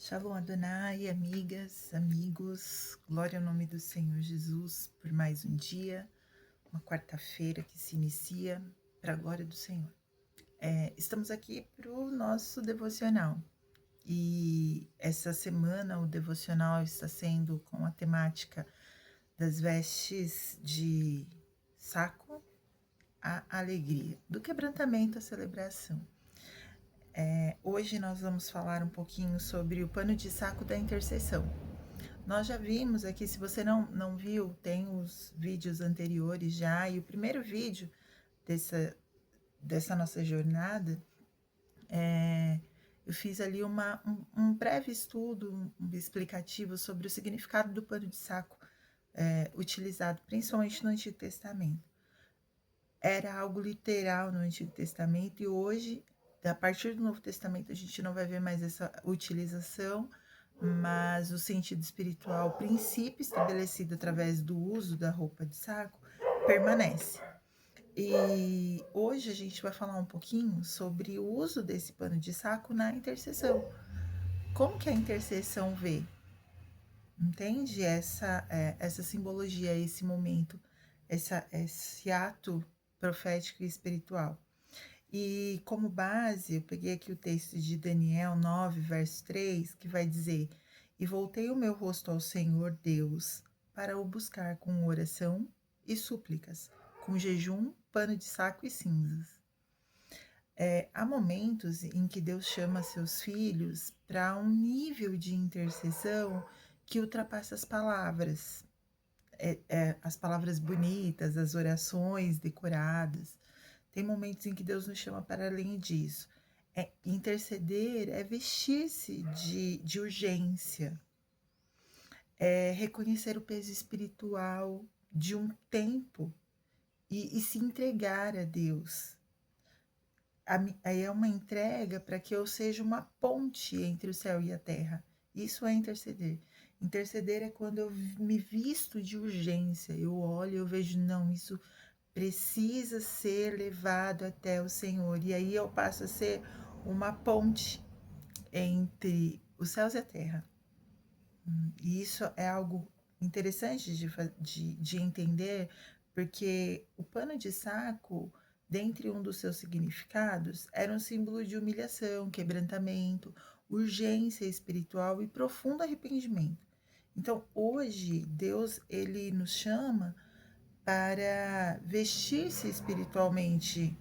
Shalom Adonai, amigas, amigos, glória ao nome do Senhor Jesus por mais um dia, uma quarta-feira que se inicia para a glória do Senhor. Estamos aqui para o nosso devocional e essa semana o devocional está sendo com a temática das vestes de saco à alegria, do quebrantamento à celebração. Hoje nós vamos falar um pouquinho sobre o pano de saco da intercessão. Nós já vimos aqui, se você não viu, tem os vídeos anteriores já, e o primeiro vídeo dessa nossa jornada, eu fiz ali um breve estudo, um explicativo sobre o significado do pano de saco utilizado principalmente no Antigo Testamento. Era algo literal no Antigo Testamento e hoje, a partir do Novo Testamento, a gente não vai ver mais essa utilização, mas o sentido espiritual, o princípio estabelecido através do uso da roupa de saco, permanece. E hoje a gente vai falar um pouquinho sobre o uso desse pano de saco na intercessão. Como que a intercessão vê? Entende essa simbologia, esse momento, esse ato profético e espiritual. E como base, eu peguei aqui o texto de Daniel 9, verso 3, que vai dizer: E voltei o meu rosto ao Senhor Deus, para o buscar com oração e súplicas, com jejum, pano de saco e cinzas. Há momentos em que Deus chama seus filhos para um nível de intercessão que ultrapassa as palavras. As palavras bonitas, as orações decoradas. Tem momentos em que Deus nos chama para além disso. Interceder é vestir-se de urgência, é reconhecer o peso espiritual de um tempo e se entregar a Deus. Aí é uma entrega para que eu seja uma ponte entre o céu e a terra. Isso é interceder. Interceder é quando eu me visto de urgência, eu olho, eu vejo, não, isso precisa ser levado até o Senhor. E aí eu passo a ser uma ponte entre os céus e a terra. E isso é algo interessante de entender, porque o pano de saco, dentre um dos seus significados, era um símbolo de humilhação, quebrantamento, urgência espiritual e profundo arrependimento. Então, hoje, Deus, ele nos chama para vestir-se espiritualmente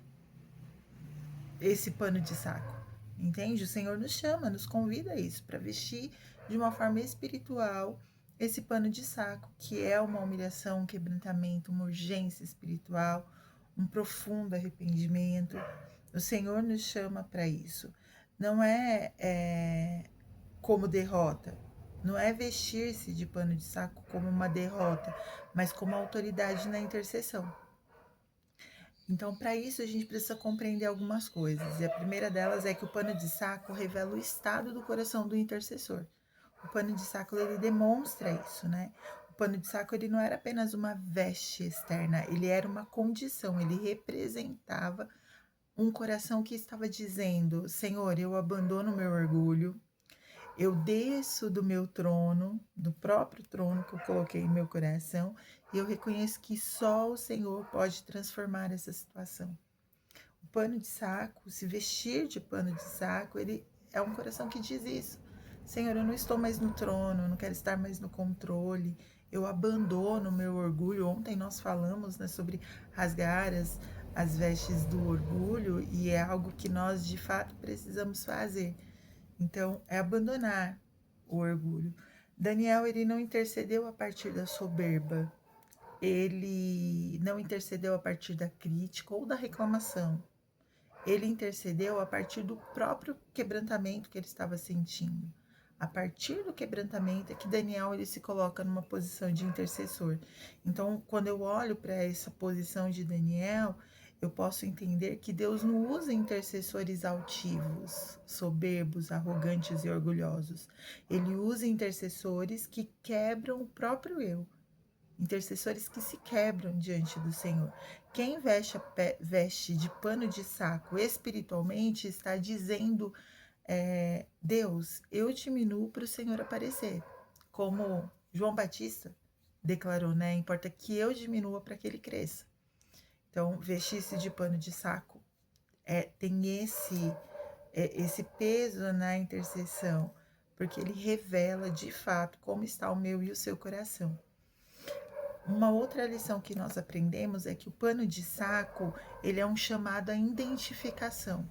esse pano de saco, entende? O Senhor nos chama, nos convida a isso, para vestir de uma forma espiritual esse pano de saco, que é uma humilhação, um quebrantamento, uma urgência espiritual, um profundo arrependimento. O Senhor nos chama para isso. Não é como derrota, não é vestir-se de pano de saco como uma derrota, mas como autoridade na intercessão. Então, para isso, a gente precisa compreender algumas coisas. E a primeira delas é que o pano de saco revela o estado do coração do intercessor. O pano de saco, ele demonstra isso, né? O pano de saco, ele não era apenas uma veste externa, ele era uma condição, ele representava um coração que estava dizendo: Senhor, eu abandono o meu orgulho, eu desço do meu trono, do próprio trono que eu coloquei em meu coração, e eu reconheço que só o Senhor pode transformar essa situação. O pano de saco, se vestir de pano de saco, ele é um coração que diz isso. Senhor, eu não estou mais no trono, eu não quero estar mais no controle, eu abandono o meu orgulho. Ontem nós falamos, né, sobre rasgar as vestes do orgulho, e é algo que nós de fato precisamos fazer. Então, é abandonar o orgulho. Daniel, ele não intercedeu a partir da soberba, ele não intercedeu a partir da crítica ou da reclamação. Ele intercedeu a partir do próprio quebrantamento que ele estava sentindo. A partir do quebrantamento é que Daniel ele se coloca numa posição de intercessor. Então, quando eu olho para essa posição de Daniel, eu posso entender que Deus não usa intercessores altivos, soberbos, arrogantes e orgulhosos. Ele usa intercessores que quebram o próprio eu. Intercessores que se quebram diante do Senhor. Quem veste de pano de saco espiritualmente está dizendo Deus, eu diminuo para o Senhor aparecer. Como João Batista declarou, né? Importa que eu diminua para que ele cresça. Então, vestir-se de pano de saco tem esse peso na intercessão, porque ele revela de fato como está o meu e o seu coração. Uma outra lição que nós aprendemos é que o pano de saco, ele é um chamado à identificação.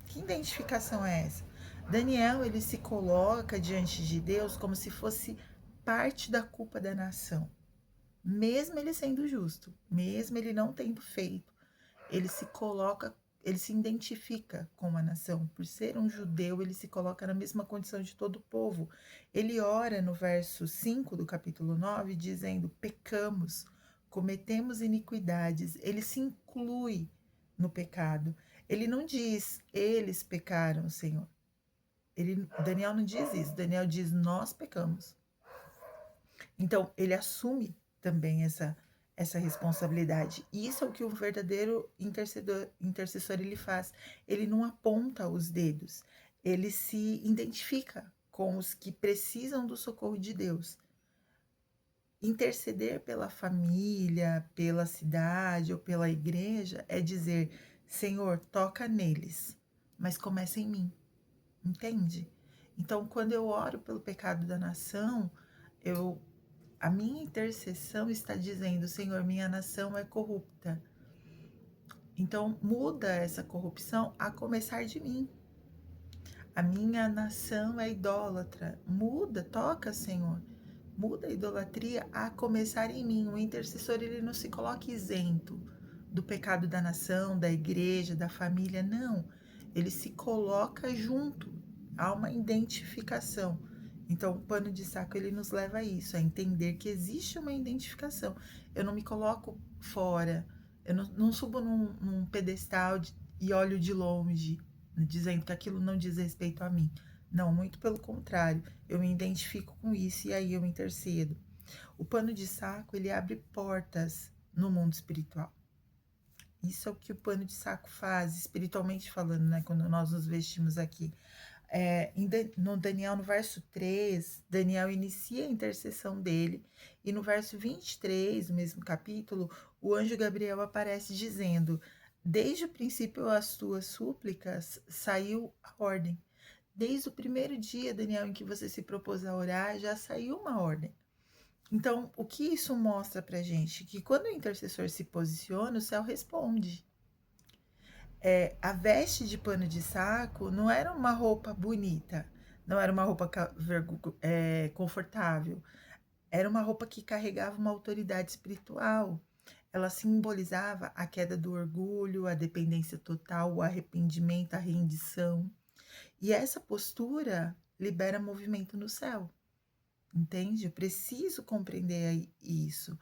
Que identificação é essa? Daniel, ele se coloca diante de Deus como se fosse parte da culpa da nação. Mesmo ele sendo justo, mesmo ele não tendo feito, ele se coloca, ele se identifica com a nação. Por ser um judeu, ele se coloca na mesma condição de todo o povo. Ele ora no verso 5 do capítulo 9, dizendo: pecamos, cometemos iniquidades. Ele se inclui no pecado. Ele não diz, eles pecaram, Senhor. Daniel não diz isso. Daniel diz, nós pecamos. Então, ele assume também essa responsabilidade. Isso é o que o verdadeiro intercessor ele faz. Ele não aponta os dedos, ele se identifica com os que precisam do socorro de Deus. Interceder pela família, pela cidade ou pela igreja é dizer: Senhor, toca neles, mas começa em mim, entende? Então, quando eu oro pelo pecado da nação, a minha intercessão está dizendo: Senhor, minha nação é corrupta. Então, muda essa corrupção a começar de mim. A minha nação é idólatra. Muda, toca, Senhor. Muda a idolatria a começar em mim. O intercessor, ele não se coloca isento do pecado da nação, da igreja, da família. Não. Ele se coloca junto. Há uma identificação. Então, o pano de saco, ele nos leva a isso, a entender que existe uma identificação. Eu não me coloco fora. Eu não subo num pedestal e olho de longe, dizendo que aquilo não diz respeito a mim. Não, muito pelo contrário. Eu me identifico com isso e aí eu intercedo. O pano de saco, ele abre portas no mundo espiritual. Isso é o que o pano de saco faz, espiritualmente falando, né? Quando nós nos vestimos aqui. No Daniel, no verso 3, Daniel inicia a intercessão dele, e no verso 23, do mesmo capítulo, o anjo Gabriel aparece dizendo: desde o princípio as tuas súplicas saiu a ordem. Desde o primeiro dia, Daniel, em que você se propôs a orar, já saiu uma ordem. Então, o que isso mostra pra gente? Que quando o intercessor se posiciona, o céu responde. A veste de pano de saco não era uma roupa bonita, não era uma roupa confortável, era uma roupa que carregava uma autoridade espiritual. Ela simbolizava a queda do orgulho, a dependência total, o arrependimento, a rendição. E essa postura libera movimento no céu, entende? Eu preciso compreender isso.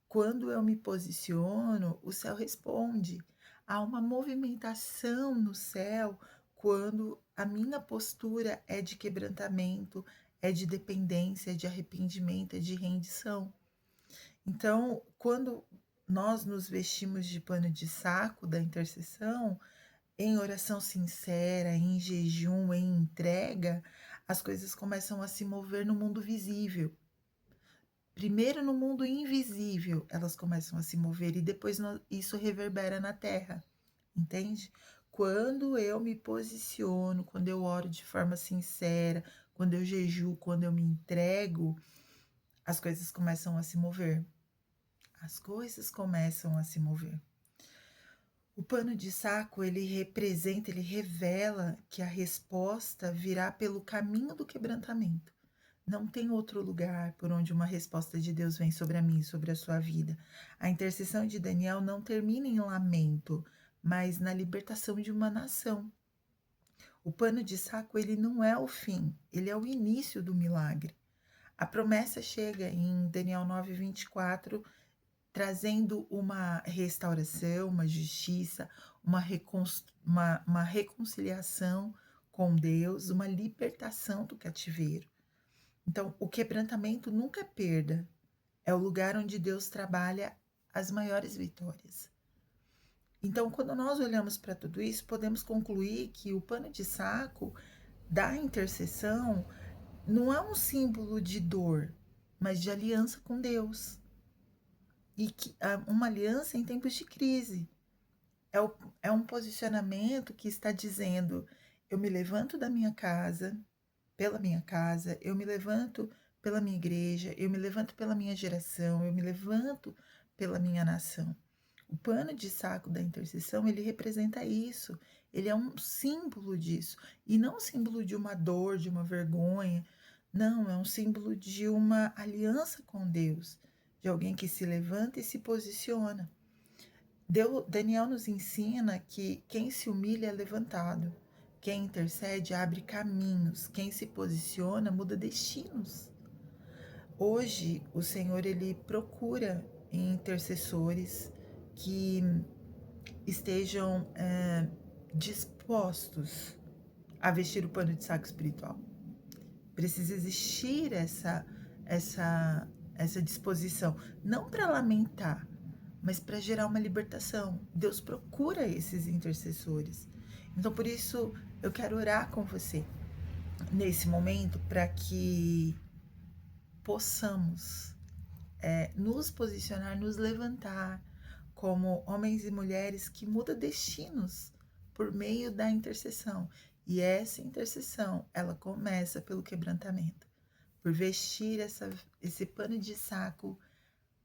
Quando eu me posiciono, o céu responde. Há uma movimentação no céu quando a minha postura é de quebrantamento, é de dependência, é de arrependimento, é de rendição. Então, quando nós nos vestimos de pano de saco da intercessão, em oração sincera, em jejum, em entrega, as coisas começam a se mover no mundo visível. Primeiro no mundo invisível elas começam a se mover e depois isso reverbera na terra, entende? Quando eu me posiciono, quando eu oro de forma sincera, quando eu jejuo, quando eu me entrego, as coisas começam a se mover. As coisas começam a se mover. O pano de saco, ele representa, ele revela que a resposta virá pelo caminho do quebrantamento. Não tem outro lugar por onde uma resposta de Deus vem sobre a mim, sobre a sua vida. A intercessão de Daniel não termina em lamento, mas na libertação de uma nação. O pano de saco, ele não é o fim, ele é o início do milagre. A promessa chega em Daniel 9:24, trazendo uma restauração, uma justiça, uma reconciliação com Deus, uma libertação do cativeiro. Então, o quebrantamento nunca é perda, é o lugar onde Deus trabalha as maiores vitórias. Então, quando nós olhamos para tudo isso, podemos concluir que o pano de saco da intercessão não é um símbolo de dor, mas de aliança com Deus. E que uma aliança em tempos de crise. É um posicionamento que está dizendo: eu me levanto da minha casa, pela minha casa, eu me levanto pela minha igreja, eu me levanto pela minha geração, eu me levanto pela minha nação. O pano de saco da intercessão, ele representa isso, ele é um símbolo disso, e não um símbolo de uma dor, de uma vergonha, não, é um símbolo de uma aliança com Deus, de alguém que se levanta e se posiciona. Daniel nos ensina que quem se humilha é levantado, quem intercede abre caminhos, quem se posiciona muda destinos. Hoje, o Senhor ele procura intercessores que estejam dispostos a vestir o pano de saco espiritual. Precisa existir essa disposição, não para lamentar, mas para gerar uma libertação. Deus procura esses intercessores. Então, por isso, eu quero orar com você nesse momento para que possamos nos posicionar, nos levantar como homens e mulheres que mudam destinos por meio da intercessão. E essa intercessão, ela começa pelo quebrantamento, por vestir esse pano de saco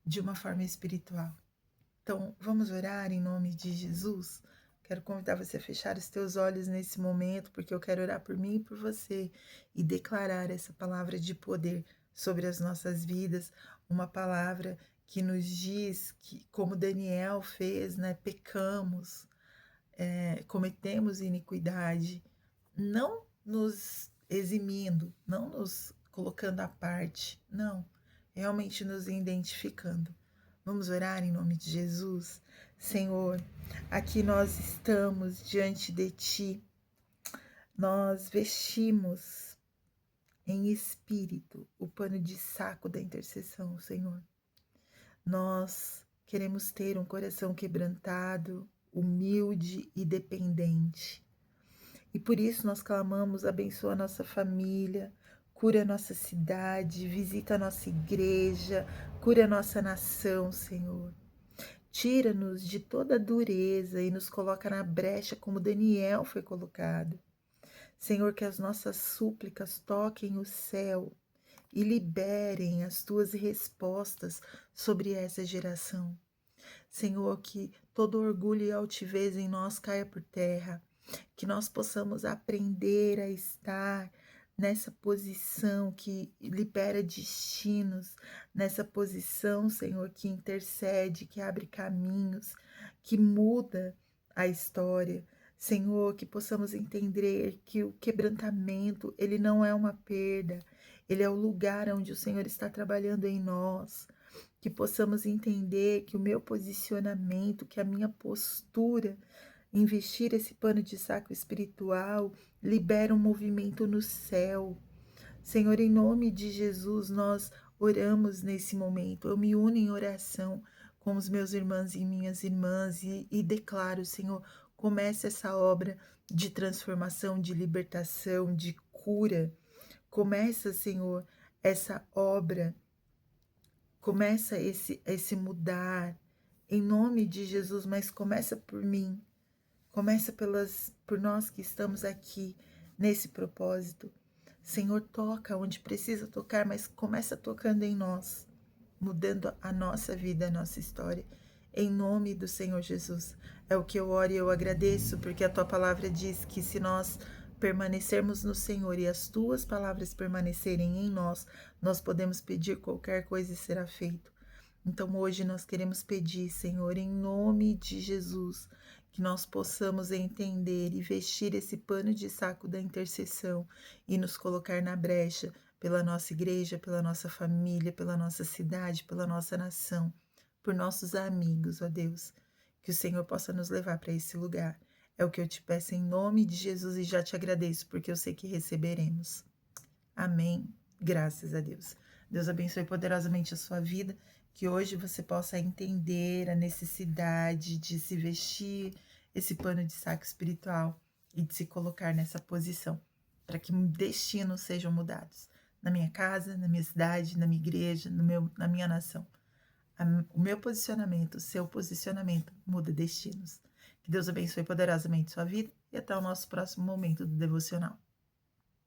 de uma forma espiritual. Então, vamos orar em nome de Jesus? Quero convidar você a fechar os teus olhos nesse momento, porque eu quero orar por mim e por você e declarar essa palavra de poder sobre as nossas vidas, uma palavra que nos diz que, como Daniel fez, né, pecamos, cometemos iniquidade, não nos eximindo, não nos colocando à parte, não, realmente nos identificando. Vamos orar em nome de Jesus? Senhor, aqui nós estamos diante de Ti, nós vestimos em espírito o pano de saco da intercessão, Senhor. Nós queremos ter um coração quebrantado, humilde e dependente. E por isso nós clamamos: abençoa a nossa família, cura a nossa cidade, visita a nossa igreja, cura a nossa nação, Senhor. Tira-nos de toda dureza e nos coloca na brecha como Daniel foi colocado. Senhor, que as nossas súplicas toquem o céu e liberem as tuas respostas sobre essa geração. Senhor, que todo orgulho e altivez em nós caia por terra, que nós possamos aprender a estar nessa posição que libera destinos, nessa posição, Senhor, que intercede, que abre caminhos, que muda a história. Senhor, que possamos entender que o quebrantamento, ele não é uma perda, ele é o lugar onde o Senhor está trabalhando em nós. Que possamos entender que o meu posicionamento, que a minha postura, investir esse pano de saco espiritual, libera um movimento no céu. Senhor, em nome de Jesus, nós oramos nesse momento. Eu me uno em oração com os meus irmãos e minhas irmãs e declaro, Senhor, comece essa obra de transformação, de libertação, de cura. Começa, Senhor, essa obra, começa esse mudar, em nome de Jesus, mas começa por mim. Começa por nós que estamos aqui nesse propósito. Senhor, toca onde precisa tocar, mas começa tocando em nós, mudando a nossa vida, a nossa história. Em nome do Senhor Jesus. É o que eu oro e eu agradeço, porque a tua palavra diz que se nós permanecermos no Senhor e as tuas palavras permanecerem em nós, nós podemos pedir qualquer coisa e será feito. Então hoje nós queremos pedir, Senhor, em nome de Jesus, que nós possamos entender e vestir esse pano de saco da intercessão e nos colocar na brecha pela nossa igreja, pela nossa família, pela nossa cidade, pela nossa nação, por nossos amigos, ó Deus. Que o Senhor possa nos levar para esse lugar. É o que eu te peço em nome de Jesus e já te agradeço, porque eu sei que receberemos. Amém. Graças a Deus. Deus abençoe poderosamente a sua vida, que hoje você possa entender a necessidade de se vestir esse pano de saco espiritual e de se colocar nessa posição. para que destinos sejam mudados na minha casa, na minha cidade, na minha igreja, na minha nação. O meu posicionamento, o seu posicionamento muda destinos. Que Deus abençoe poderosamente sua vida e até o nosso próximo momento do devocional.